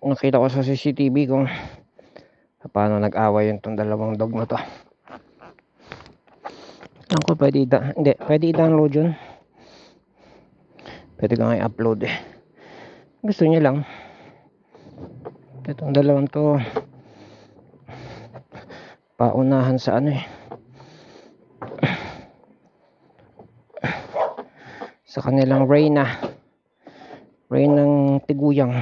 nakita ko sa CCTV kung paano nag-away yung tong dalawang dog na to. Ako hindi, pwede i-download yun. Pwede ka nga i-upload eh. Gusto niya lang. Itong dalawang to paunahan sa ano eh. Sa kanilang Reynang Tiguyang.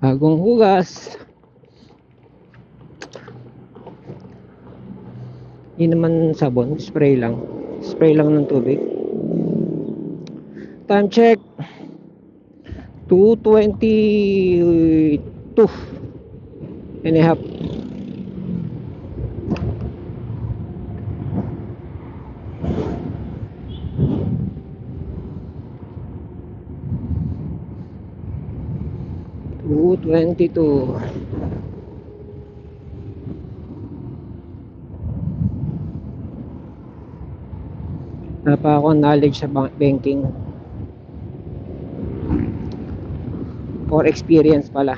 Bagong hugas. Hindi naman sabon, spray lang ng tubig. Time check 2:22 and a half. Wala pa ako knowledge sa banking or experience pala.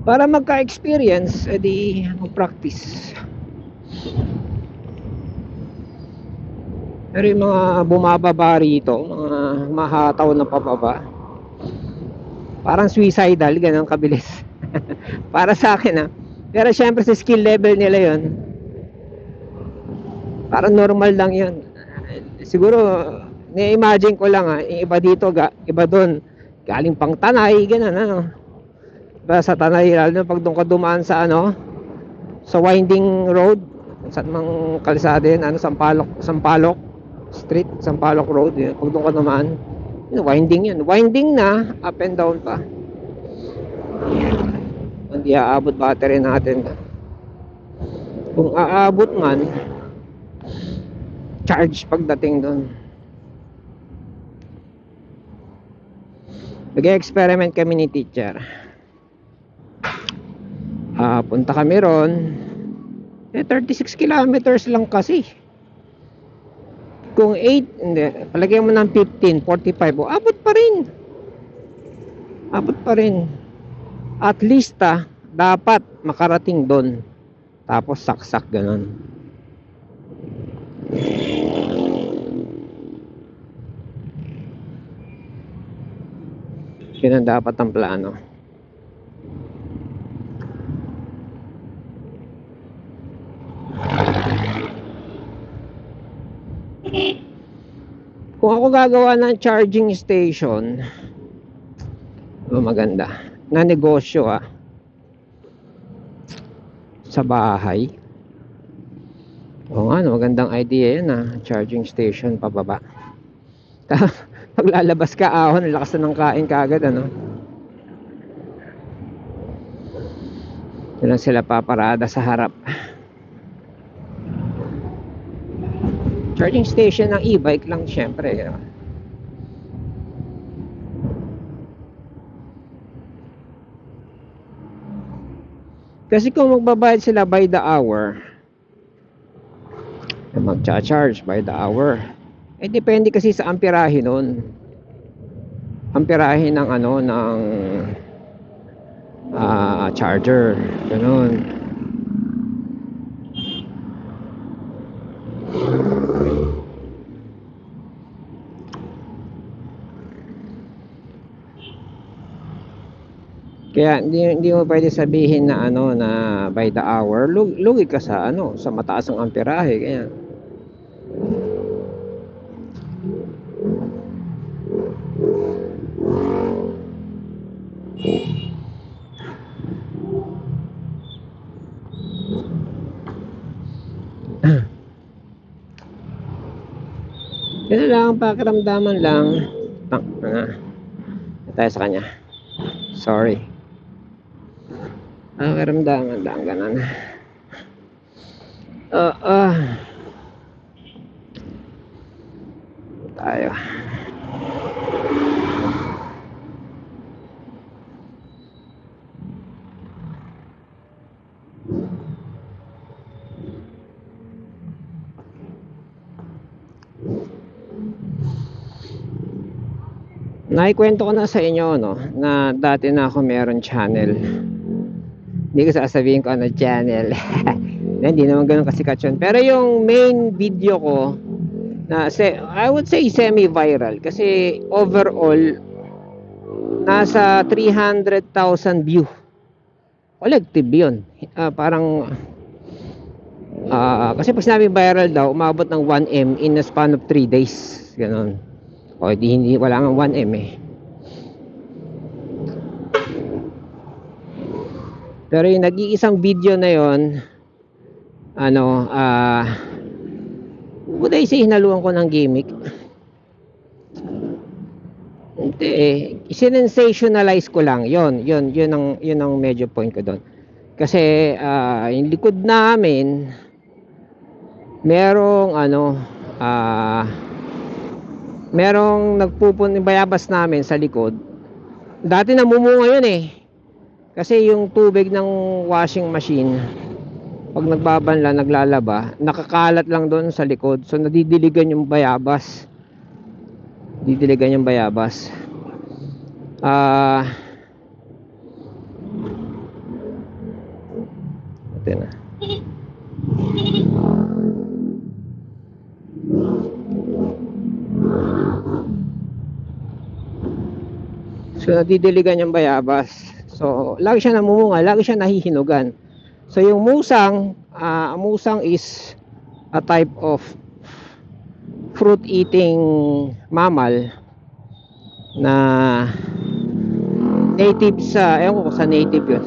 Para magka-experience, edi mag-practice. Pero yung mga bumababa rito, mga mahataw na pababa, parang suicidal, ganun kabilis. Para sa akin Pero syempre sa skill level nila yon, parang normal lang yun. Siguro, ni-imagine ko lang yung iba dito, iba doon, galing pang Tanay, ganun Diba sa Tanay, lalo na pag doon ka dumaan sa sa winding road, saan mang kalsada yun, Sampaloc Street, Sampaloc Road, yun. Pag doon ka naman, winding na, up and down pa. Hindi aabot battery natin. Kung aabot man, charge pagdating doon. Nag-experiment kami ni teacher. Punta kami ron. 36 kilometers lang kasi. Kung 8, hindi, palagay mo ng 15, 45, abot pa rin. At least dapat makarating doon. Tapos saksak ganun. Yun ang dapat ang plano. Kung ako gagawa ng charging station, maganda na negosyo sa bahay. Oo nga, magandang idea yan charging station pababa. Pag lalabas ka, ahon, lakas na ng kain kaagad, ano. Doon lang sila paparada sa harap. Charging station ng e-bike lang syempre, you know. Kasi kung magbabayad sila by the hour, magcha-charge by the hour, eh depende kasi sa amperahe nun. Amperahe ng ano, ng charger, ganun. Kaya hindi mo pwede sabihin na ano, na by the hour. Lugi ka sa ano, sa mataas ang amperahe, kaya yun lang, pakiramdaman lang. Tayo sa kanya. Sorry. Pakiramdaman lang, ganun. Tayo. Naikwento ko na sa inyo, no, na dati na ako meron channel. Hindi ko sasabihin ko ano channel. Hindi naman ganun kasikat yun. Pero yung main video ko, na I would say semi-viral, kasi overall nasa 300,000 view. Collective yun. Parang kasi pag sinabi viral daw, umabot ng 1M in a span of 3 days. Ganon. O hindi, wala nga 1M eh. Pero yung nag-iisang video na yon, ano, would I say hinaluan ko ng gimmick? Hindi eh, sinensationalize ko lang. Yun ang medyo point ko doon. Kasi yung likod namin merong ano, merong bayabas namin sa likod. Dati namumunga yun eh. Kasi yung tubig ng washing machine, pag nagbabanla, naglalaba, nakakalat lang doon sa likod. So nadidiligan yung bayabas. Didiligan yung bayabas. Ito na. So nadidiligan yung bayabas. So lagi siya namumunga, lagi siya nahihinugan. So yung musang, musang is a type of fruit eating mammal na native sa, ewan ko sa native yun,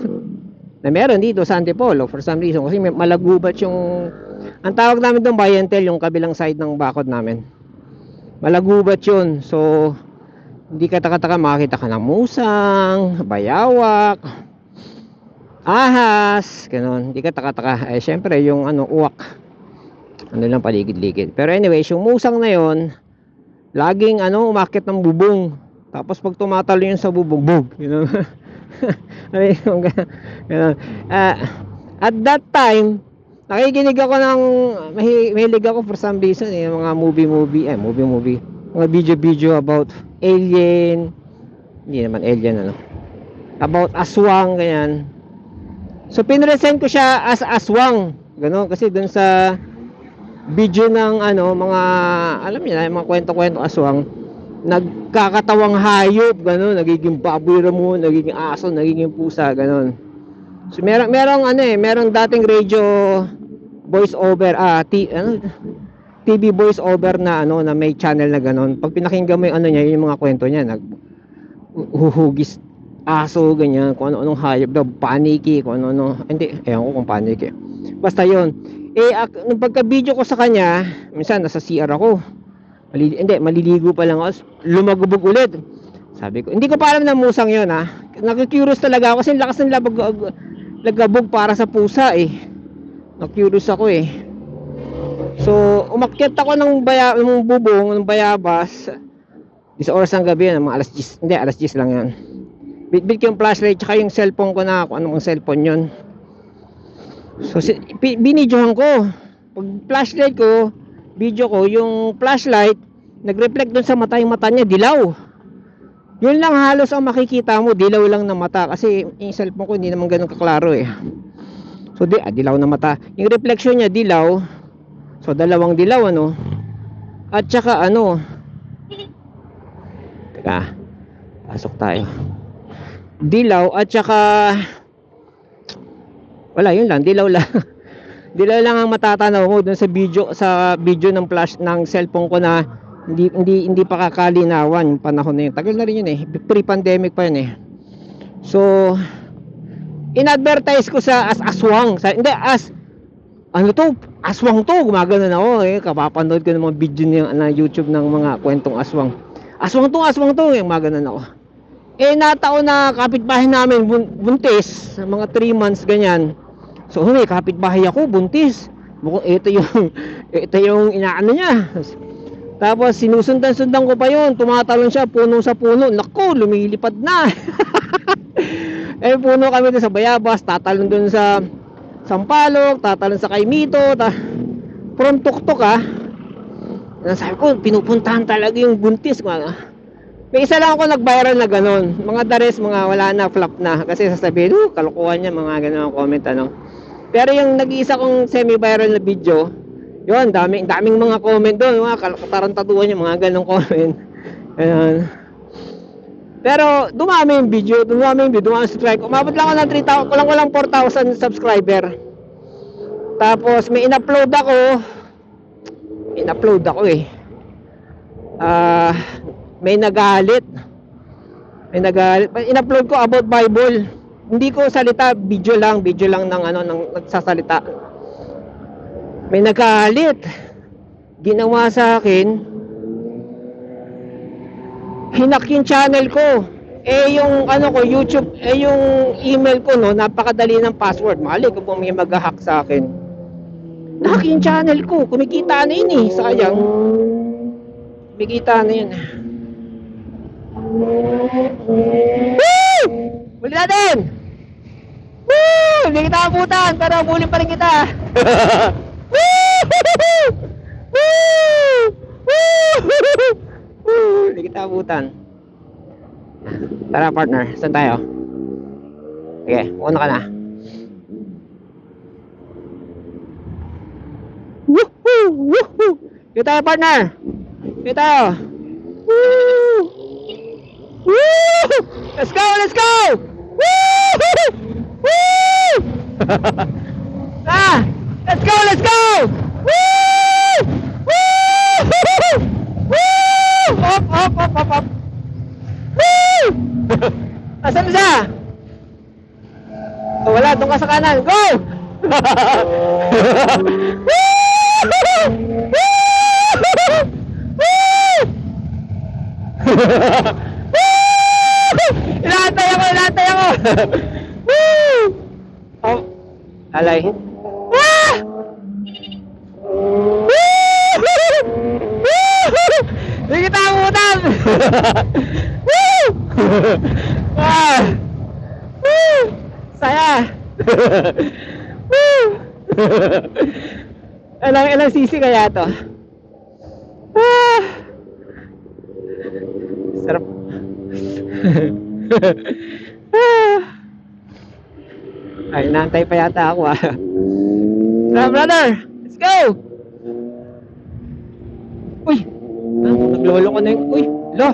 na meron dito sa Antipolo for some reason, kasi malagubat yung, ang tawag namin doon Bayentel, yung kabilang side ng bakod namin, malagubat yun. So hindi ka taka-taka makakita ka ng musang, bayawak, ahas, ganun. Hindi ka taka-taka. Eh syempre yung ano, uwak, ano lang paligid-ligid. Pero anyway, yung musang na yon, laging ano, umakyat ng bubong. Tapos pag tumatalo yun sa bubong, bug, you know. At that time, nakikinig ako ng, mahilig ako for some reason, eh, mga movie, mga video about alien, hindi naman alien, ano, about aswang, ganyan. So pinresent ko siya as aswang, gano'n, kasi dun sa video ng ano, mga, alam niyo na, mga kwento-kwento aswang, nagkakatawang hayop, gano'n, nagiging baboy mo, nagiging aso, nagiging pusa, gano'n. So merong ano eh, merong dating radio voice over, TV voice over na ano, na may channel na gano'n. Pag pinakinggan mo yung ano niya, yung mga kwento niya, naghuhugis aso, ganyan, kung ano-anong hayop daw, paniki, kung ano-ano, hindi, ewan ko kung paniki. Basta yun. Eh, nung pagka-video ko sa kanya, minsan nasa CR ako, Hindi, maliligo pa lang ako. Lumagubog ulit. Sabi ko, hindi ko pa alam na musang yun ha. Nakikurious talaga ako kasi lakas ng lagabog para sa pusa eh. Nakurious ako eh. So, umakyat ako ng bubong, ng bayabas. Sa oras ng gabi yan, mga alas 10. Hindi, alas 10 lang yan. Bitbit ko yung flashlight tsaka yung cellphone ko na kung anong cellphone yun. So, binidyohan ko. Pag flashlight ko, video ko, yung flashlight, nag-reflect dun sa mata, yung mata niya, dilaw. Yun lang halos ang makikita mo, dilaw lang na mata. Kasi yung cellphone ko, hindi naman ganun kaklaro eh. So, dilaw na mata. Yung reflection niya, dilaw. So, dalawang dilaw, ano. At saka, ano. Teka, pasok tayo. Dilaw, at saka, wala, yun lang, dilaw lang. Dilaw lang ang matatanaw mo dun sa video ng flash ng cellphone ko na hindi pa kakalinawan yung panahon na yun. Tagal na rin yun eh. Pre-pandemic pa yun eh. So, in-advertise ko sa aswang. Ano to? Aswang to. Gumagano na ako eh. Kapapanood ko ng mga video na YouTube ng mga kwentong aswang. Aswang to. Yung gumagano na ako. Eh, nataon na kapitbahay namin buntis. Mga 3 months ganyan. So, kapitbahay ako, buntis. Ito yung inaano niya. Tapos, sinusundan-sundan ko pa yun. Tumatalon siya, puno sa puno. Naku, lumilipad na. Eh, puno kami doon sa bayabas. Tatalon doon sa Sampalok. Tatalon sa Kaimito. From tuktok sabi ko, pinupuntahan talaga yung buntis. May isa lang ako nag-viral na ganon. Mga dares, wala na, flop na. Kasi sasabihin, kalukuhan niya, mga ganon ang comment, Pero yung nag-iisa kong semi-viral na video, yun, daming mga comment doon, mga katarantaduhan yung mga ganong comment. Ayan. Pero dumami yung video, dumami subscribe. Umabot lang ako ng 3,000, kulang 4,000 subscriber. Tapos may in-upload ako eh. May nagalit. In-upload ko about Bible. Hindi ko salita, video lang ng nagsasalita. May nagalit. Ginawa sa akin, hinak yung channel ko. Yung YouTube, yung email ko napakadali ng password. Mali kung may mag-hack sa akin. Nahack yung channel ko. Kumikita na yun eh. Sayang. Kumikita na yun. Woo! Muli natin! Woo! Hindi kita abutan, pero bulin pa rin kita. Hindi kita abutan. Tara partner, saan tayo? Sige, una ka na. Woohoo! Woohoo! Sige tayo partner. Sige tayo. Woo! Woo! Let's go! Let's go! Woo! Woo! Let's go! Let's go! Woo! Woo! Woo! Up! Woo! Asan na siya? Wala, doon ka sa kanan. Go! Inantay ako! Oh, alay. Hindi kita abutan! Saya! Ilang sisi kaya to? Sarap. Ay, naantay pa yata ako Tara brother, let's go! Uy! Naglolo ko na yung... Uy! Lo!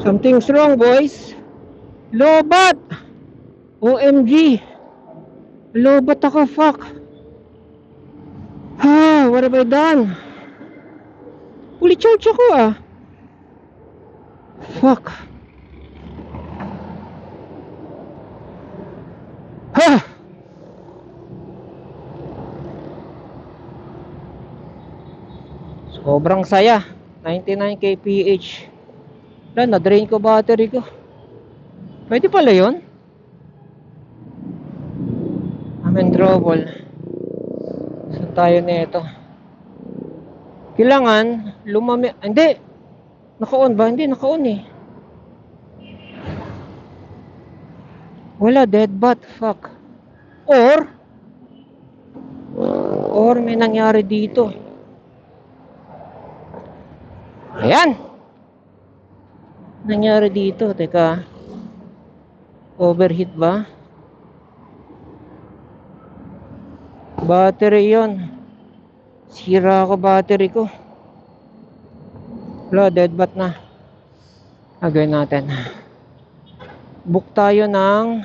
Something's wrong boys. Lobat! OMG! Lobat ako, fuck! What have I done? Uli charge ako Fuck. Sobrang saya. 99 kph. Wala, na-drain ko battery ko. Pwede pala yun. I'm in trouble. Saan tayo nito? Kailangan lumami. Hindi. Naka-on ba? Hindi, naka-on eh. Wala, dead bat. Fuck. Or may nangyari dito. Ayan. Nangyari dito. Teka. Overheat ba? Battery yon. Sira ako battery ko. Wala, dead bat na. Agawin natin. Book tayo ng...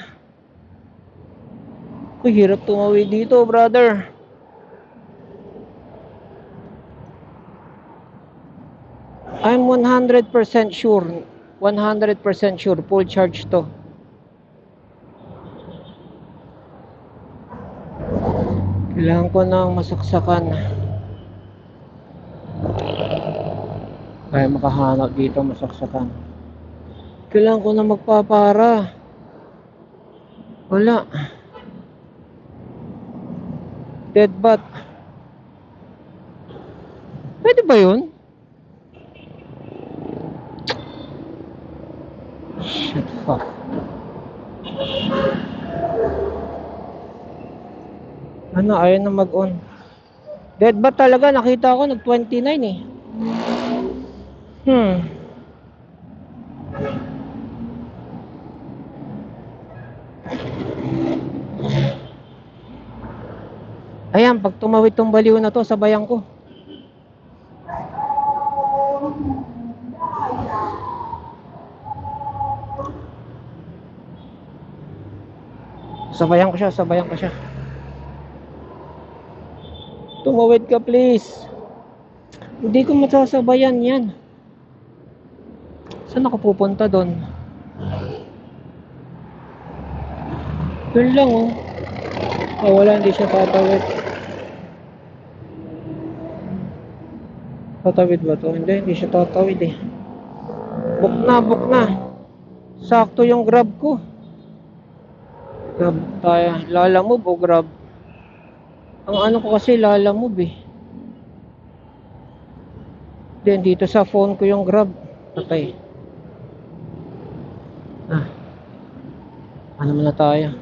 Uy, hirap tumawid dito, brother. I'm 100% sure. 100% sure. Full charge to. Kailangan ko ng masaksakan. Kaya makahanap dito masaksakan. Kailangan ko na magpapara. Wala. Dead bat. Pwede ba yun? Shit, fuck. Ano, ayaw na mag-on. Dead bat talaga, nakita ko nag-29 eh. Ayan, pag tumawid tong baliw na to, sabayan ko. Sabayan ko siya, sabayan ko siya. Tumawid ka please. Hindi ko masasabayan yan. Saan ako pupunta doon? Doon lang oh. Oh, wala, hindi siya tatawid. Tatawid ba to? Hindi siya tatawid eh. Book na. Sakto yung grab ko. Grab tayo. Lalamove o grab? Ang ano ko kasi lalamove eh. Then dito sa phone ko yung grab. Patay. Ano muna tayo?